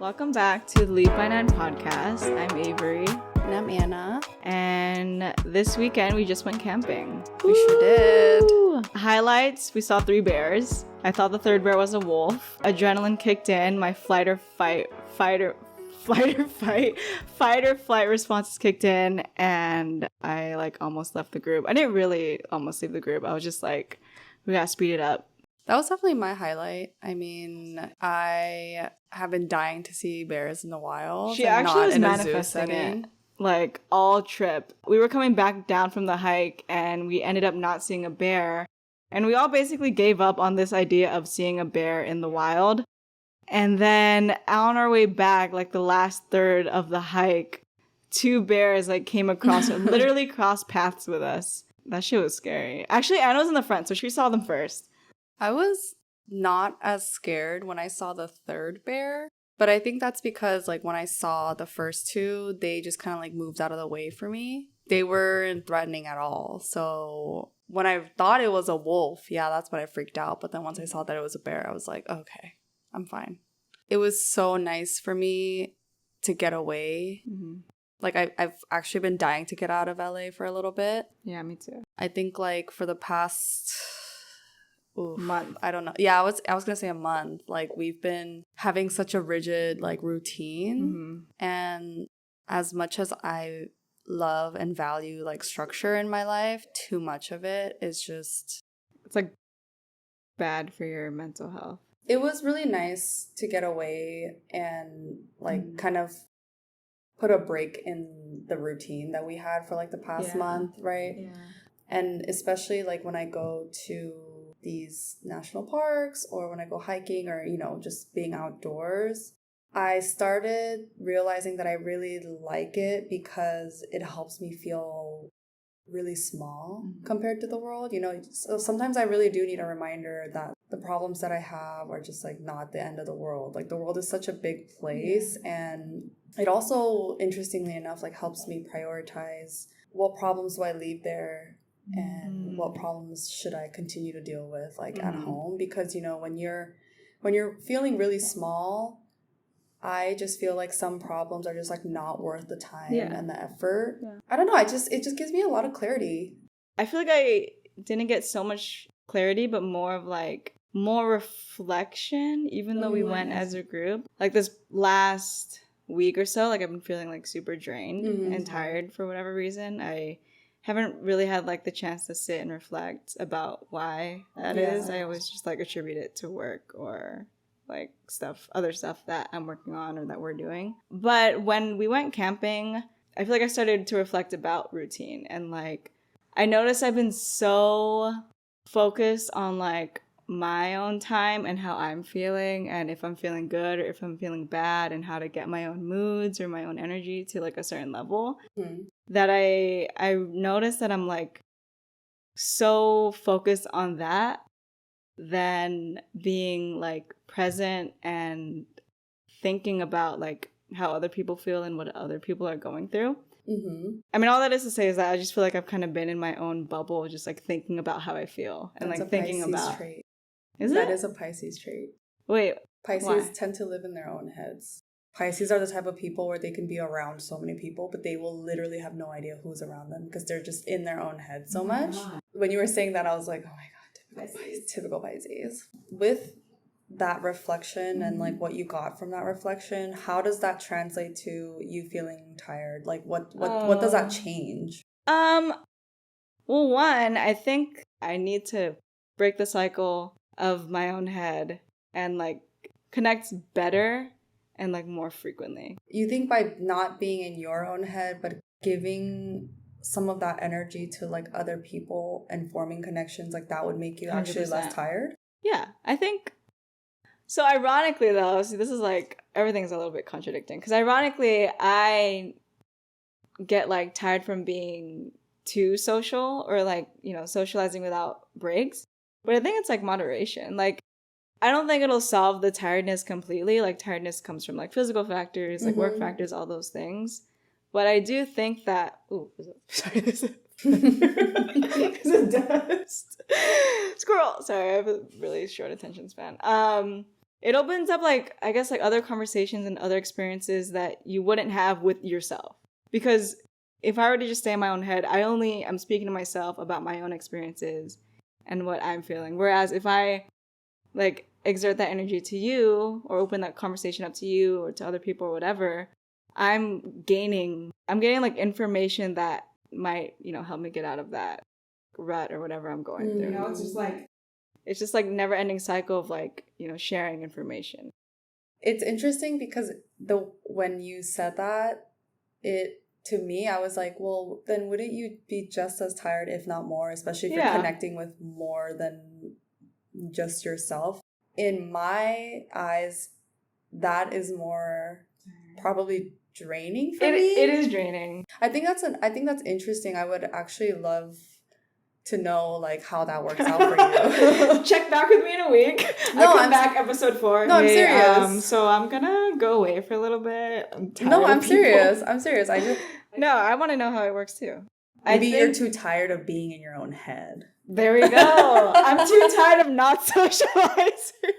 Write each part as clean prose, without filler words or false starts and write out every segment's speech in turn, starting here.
Welcome back to the Lead by 9 podcast. I'm Avery. And I'm Anna. And this weekend we just went camping. We sure did. Highlights, we saw 3 bears. I thought the third bear was a wolf. Adrenaline kicked in. My fight or flight responses kicked in, and I almost left the group. I didn't really almost leave the group. I was just like, we gotta speed it up. That was definitely my highlight. I mean, I have been dying to see bears in the wild. She actually was manifesting it, all trip. We were coming back down from the hike, and we ended up not seeing a bear. And we all basically gave up on this idea of seeing a bear in the wild. And then on our way back, the last third of the hike, 2 bears came across, literally crossed paths with us. That shit was scary. Actually, Anna was in the front, so she saw them first. I was not as scared when I saw the third bear, but I think that's because when I saw the first 2, they just kind of moved out of the way for me. They weren't threatening at all. So when I thought it was a wolf, yeah, that's when I freaked out. But then once I saw that it was a bear, I was like, okay, I'm fine. It was so nice for me to get away. Mm-hmm. I've actually been dying to get out of LA for a little bit. Yeah, me too. I think for the past month. I don't know. Yeah, I was gonna say a month. We've been having such a rigid routine, mm-hmm. and as much as I love and value structure in my life, too much of it is just it's bad for your mental health. It was really nice to get away and mm-hmm. kind of put a break in the routine that we had for the past month, right? Yeah. And especially when I go to these national parks or when I go hiking or, just being outdoors, I started realizing that I really like it because it helps me feel really small mm-hmm. compared to the world. So sometimes I really do need a reminder that the problems that I have are just not the end of the world. The world is such a big place, and it also, interestingly enough, helps me prioritize what problems do I leave there and what problems should I continue to deal with at home. Because when you're feeling really small, I just feel some problems are just not worth the time and the effort. I don't know, it just gives me a lot of clarity. I feel I didn't get so much clarity, but more of more reflection, even though we went as a group. This last week or so, I've been feeling super drained mm-hmm. and tired for whatever reason. I haven't really had the chance to sit and reflect about why that is. I always just attribute it to work or other stuff that I'm working on or that we're doing. But when we went camping, I feel I started to reflect about routine, and I noticed I've been so focused on my own time and how I'm feeling, and if I'm feeling good or if I'm feeling bad, and how to get my own moods or my own energy to a certain level, that I noticed that I'm so focused on that than being present and thinking about how other people feel and what other people are going through. Mm-hmm. I mean, all that is to say is that I just feel I've kind of been in my own bubble, just thinking about how I feel and That's thinking a Pisces about. Trait. That is a Pisces trait. Wait, Pisces tend to live in their own heads. Pisces are the type of people where they can be around so many people, but they will literally have no idea who's around them because they're just in their own head so much. When you were saying that, I was like, oh my God, typical Pisces. With that reflection and what you got from that reflection, how does that translate to you feeling tired? What does that change? Well, one, I think I need to break the cycle of my own head and connect better and more frequently. You think by not being in your own head but giving some of that energy to other people and forming connections, that would make you 100%. Actually less tired? Yeah, I think so. Ironically though, see, this is everything's a little bit contradicting, because ironically I get tired from being too social or socializing without breaks, but I think it's moderation. I don't think it'll solve the tiredness completely. Tiredness comes from physical factors, mm-hmm. work factors, all those things. But I do think that there's a dust. Squirrel. Sorry, I have a really short attention span. it opens up, like, I guess, like, other conversations and other experiences that you wouldn't have with yourself. Because if I were to just stay in my own head, I'm speaking to myself about my own experiences and what I'm feeling. Whereas if I, like, exert that energy to you or open that conversation up to you or to other people or whatever, I'm gaining like information that might, help me get out of that rut or whatever I'm going through. It's just like never ending cycle of like, sharing information. It's interesting because when you said that, to me, I was like, well, then wouldn't you be just as tired, if not more, especially if you're connecting with more than just yourself? In my eyes, that is more probably draining for me. It is draining. I think that's interesting. I would actually love to know like how that works out for you. Check back with me in a week. No, I'm back episode 4. No, hey, I'm serious. So I'm gonna go away for a little bit. I'm serious. No, I want to know how it works too. Maybe you're too tired of being in your own head. There we go. I'm too tired of not socializing.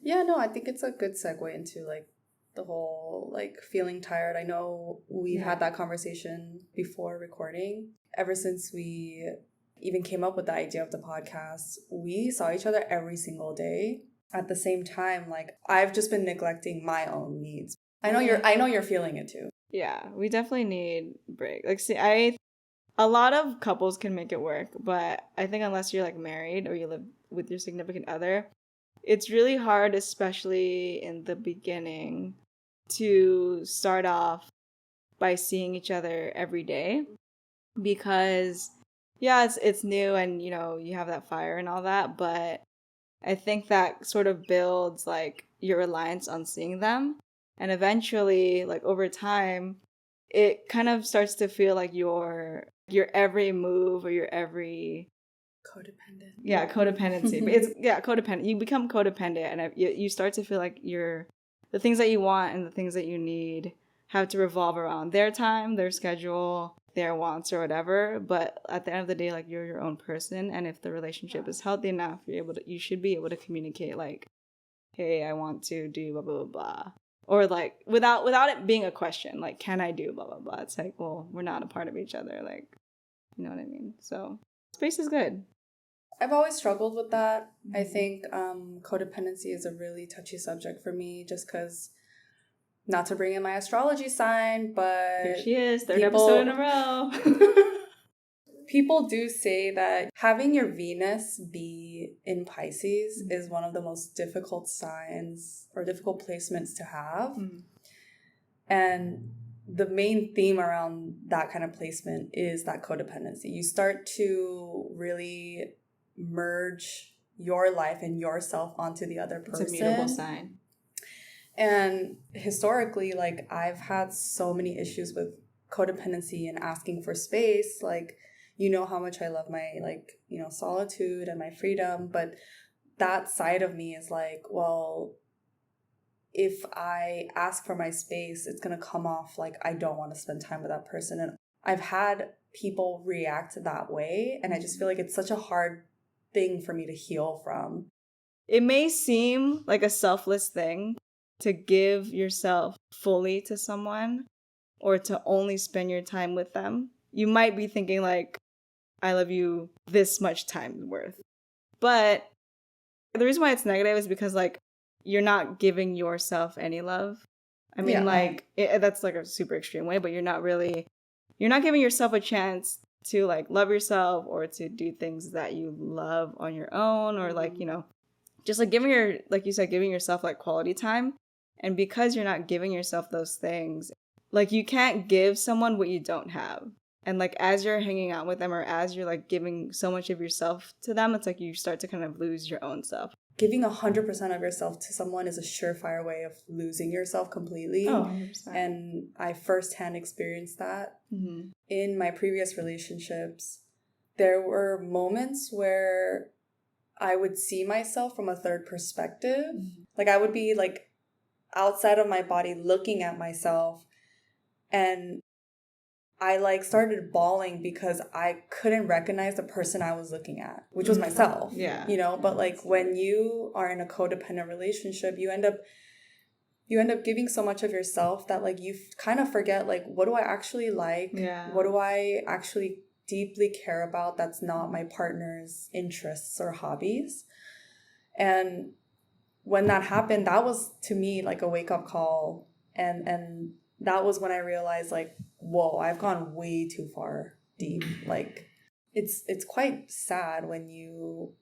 Yeah, no, I think it's a good segue into like the whole like feeling tired. I know we've had that conversation before recording. Ever since we even came up with the idea of the podcast, we saw each other every single day. At the same time, like I've just been neglecting my own needs. I know you're feeling it too. Yeah, we definitely need a break. Like, see, a lot of couples can make it work, but I think unless you're like married or you live with your significant other, it's really hard, especially in the beginning, to start off by seeing each other every day. Because it's new and you have that fire and all that, but I think that sort of builds like your reliance on seeing them, and eventually like over time it kind of starts to feel like your every move or your every codependent. Yeah, codependency. But it's codependent. You become codependent, and you start to feel like the things that you want and the things that you need have to revolve around their time, their schedule, their wants or whatever. But at the end of the day, like you're your own person, and if the relationship is healthy enough, you should be able to communicate like, hey, I want to do blah blah blah blah. Or like without it being a question, like, can I do blah blah blah? It's like, well, we're not a part of each other, like, you know what I mean? So space is good. I've always struggled with that. I think codependency is a really touchy subject for me, just because, not to bring in my astrology sign, but here she is, third episode in a row. People do say that having your Venus be in Pisces is one of the most difficult signs or difficult placements to have. And the main theme around that kind of placement is that codependency. You start to really merge your life and yourself onto the other person. It's a mutable sign. And historically, like, I've had so many issues with codependency and asking for space. Like, you know how much I love my, like, solitude and my freedom. But that side of me is like, well, if I ask for my space, it's going to come off like I don't want to spend time with that person. And I've had people react that way. And I just feel like it's such a hard thing for me to heal from. It may seem like a selfless thing to give yourself fully to someone or to only spend your time with them. You might be thinking like, I love you this much time worth. But the reason why it's negative is because like you're not giving yourself any love. I mean, that's like a super extreme way, but you're not giving yourself a chance to like love yourself or to do things that you love on your own, or like, just like giving yourself like quality time. And because you're not giving yourself those things, like you can't give someone what you don't have. And like as you're hanging out with them or as you're like giving so much of yourself to them, it's like you start to kind of lose your own self. Giving 100% of yourself to someone is a surefire way of losing yourself completely. Oh, 100%. And I firsthand experienced that. Mm-hmm. In my previous relationships. There were moments where I would see myself from a third perspective. Mm-hmm. Like I would be like outside of my body looking at myself, and I like started bawling because I couldn't recognize the person I was looking at, which was myself. Yeah. You know, but like when you are in a codependent relationship, you end up giving so much of yourself that like you kind of forget like, what do I actually like? Yeah. What do I actually deeply care about that's not my partner's interests or hobbies? And when that happened, that was to me like a wake-up call, and that was when I realized like, whoa, I've gone way too far deep. Like it's quite sad when you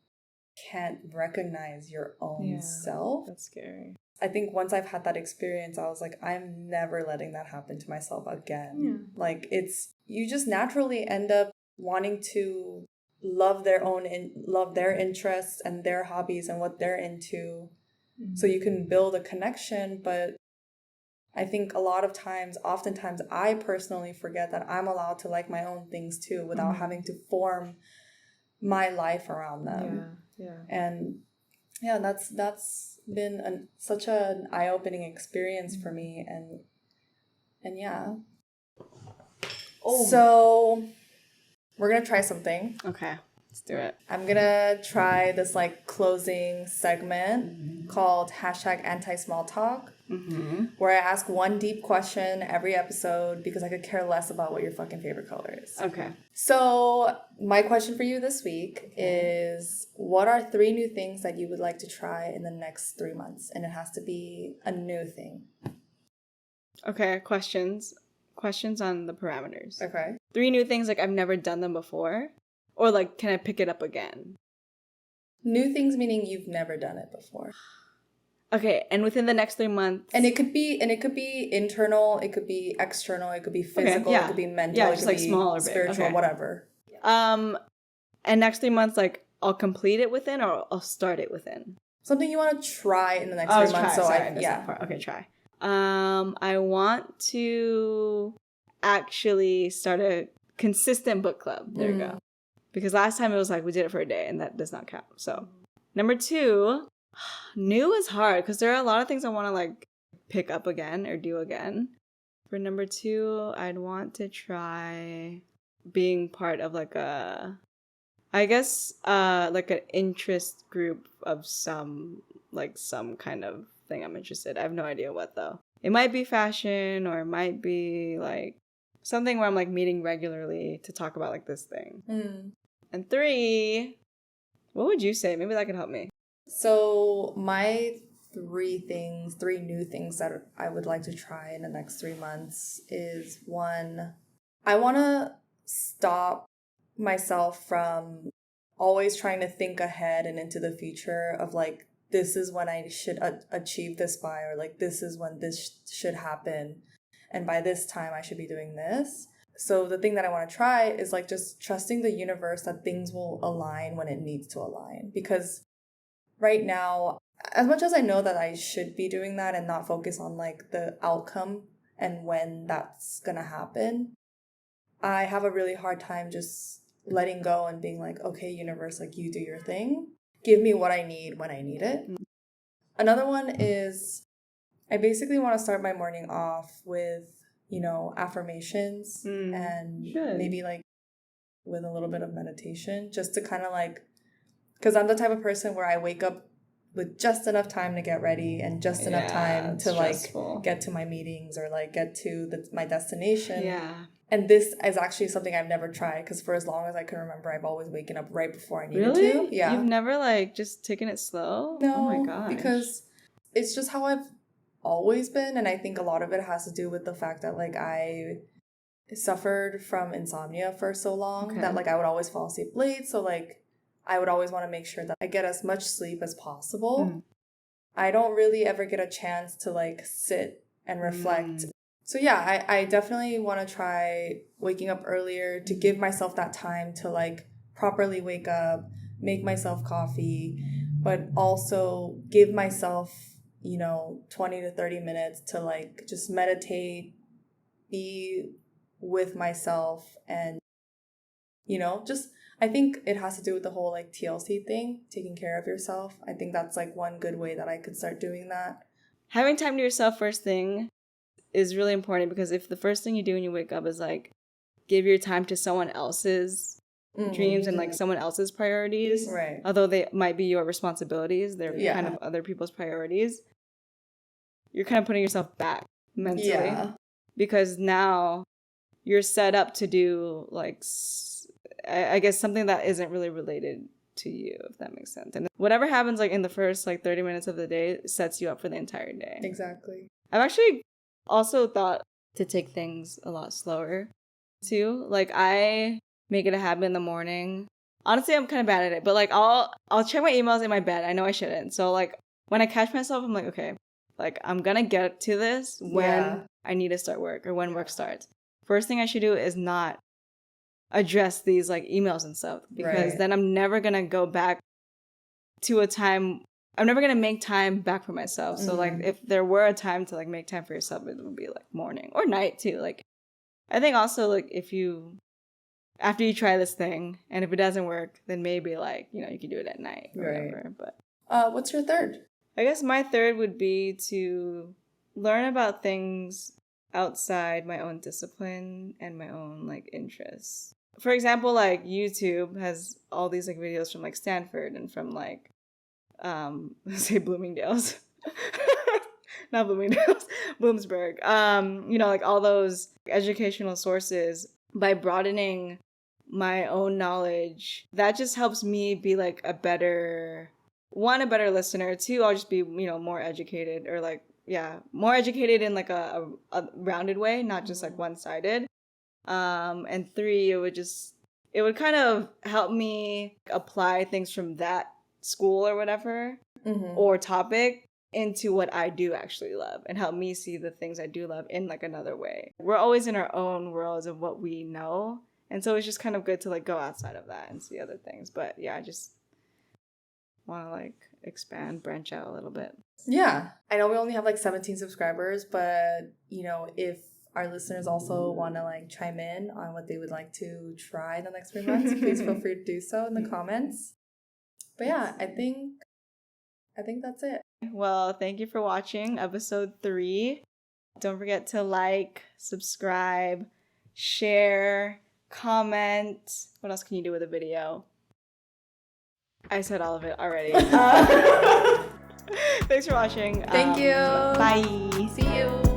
can't recognize your own self. That's scary. I think once I've had that experience, I was like, I'm never letting that happen to myself again. Like you just naturally end up wanting to love their interests and their hobbies and what they're into, so you can build a connection. But I think oftentimes I personally forget that I'm allowed to like my own things too without having to form my life around them. And yeah, that's been such an eye-opening experience for me. And yeah. So we're gonna try something. Okay, let's do it. I'm gonna try this like closing segment called #anti-small-talk, where I ask one deep question every episode because I could care less about what your fucking favorite color is. Okay. So my question for you this week is, what are 3 new things that you would like to try in the next 3 months? And it has to be a new thing. Okay, questions on the parameters. Okay. 3 new things, like I've never done them before? Or like, can I pick it up again? New things meaning you've never done it before. Okay, and within the next 3 months. And it could be internal, it could be external, it could be physical, it could be mental, it just could like be small or big. spiritual, whatever. And next 3 months, like I'll complete it within, or I'll start it within. Something you want to try in the next 3 months. Try. I want to actually start a consistent book club. There you go. Because last time it was like we did it for a day, and that does not count. So, number 2, new is hard because there are a lot of things I want to like pick up again or do again. For number 2, I'd want to try being part of like like an interest group of some kind of thing I'm interested. I have no idea what though. It might be fashion, or it might be like something where I'm like meeting regularly to talk about like this thing. And 3, what would you say? Maybe that could help me. So my 3 new things that I would like to try in the next 3 months is, 1, I want to stop myself from always trying to think ahead and into the future of like, this is when I should achieve this by, or like, this is when this should happen, and by this time I should be doing this. So the thing that I want to try is like just trusting the universe that things will align when it needs to align. Because right now, as much as I know that I should be doing that and not focus on like the outcome and when that's gonna happen, I have a really hard time just letting go and being like, okay, universe, like you do your thing. Give me what I need when I need it. Another one is I basically want to start my morning off with, affirmations and maybe like with a little bit of meditation, just to kind of like, because I'm the type of person where I wake up with just enough time to get ready and just enough time to stressful. Like get to my meetings or like get to my destination. Yeah. And this is actually something I've never tried, because for as long as I can remember, I've always waken up right before I needed to. Yeah. You've never like just taken it slow? No. Oh my gosh. Because it's just how I've always been, and I think a lot of it has to do with the fact that like I suffered from insomnia for so long that like I would always fall asleep late, so like I would always want to make sure that I get as much sleep as possible. I don't really ever get a chance to like sit and reflect. So yeah, I definitely want to try waking up earlier to give myself that time to like properly wake up, make myself coffee, but also give myself 20 to 30 minutes to like just meditate, be with myself, and just, I think it has to do with the whole like TLC thing, taking care of yourself. I think that's like one good way that I could start doing that. Having time to yourself first thing is really important, because if the first thing you do when you wake up is like give your time to someone else's dreams and like someone else's priorities. Right. Although they might be your responsibilities, they're kind of other people's priorities. You're kind of putting yourself back mentally. Yeah. Because now you're set up to do like, I guess, something that isn't really related to you, if that makes sense. And whatever happens like in the first like 30 minutes of the day sets you up for the entire day. Exactly. I've actually also thought to take things a lot slower too. Like I make it a habit in the morning. Honestly, I'm kind of bad at it, but like I'll check my emails in my bed. I know I shouldn't. So like when I catch myself, I'm like, okay, like I'm gonna get to this when I need to start work or when work starts. First thing I should do is not address these like emails and stuff, because then I'm never gonna go back to a time. I'm never gonna make time back for myself. So like if there were a time to like make time for yourself, it would be like morning or night too. Like I think also like if you, after you try this thing and if it doesn't work, then maybe like, you know, you can do it at night or whatever. But what's your third? I guess my third would be to learn about things outside my own discipline and my own like interests. For example, like YouTube has all these like videos from like Stanford and from like let's say Bloomingdale's. Not Bloomingdale's, Bloomsburg. You know, like all those educational sources. By broadening my own knowledge, that just helps me be like a better listener. Two, I'll just be, you know, more educated, or like, more educated in like a rounded way, not just like one-sided. And three, it would kind of help me apply things from that school or whatever, or topic into what I do actually love, and help me see the things I do love in like another way. We're always in our own worlds of what we know. And so it's just kind of good to like go outside of that and see other things. But yeah, I just want to like expand, branch out a little bit. Yeah. I know we only have like 17 subscribers, but you know, if our listeners also want to like chime in on what they would like to try the next 3 months, please feel free to do so in the comments. But yeah, I think that's it. Well, thank you for watching episode 3. Don't forget to like, subscribe, share, comment. What else can you do with a video? I said all of it already. Thanks for watching. Thank you. Bye. See you.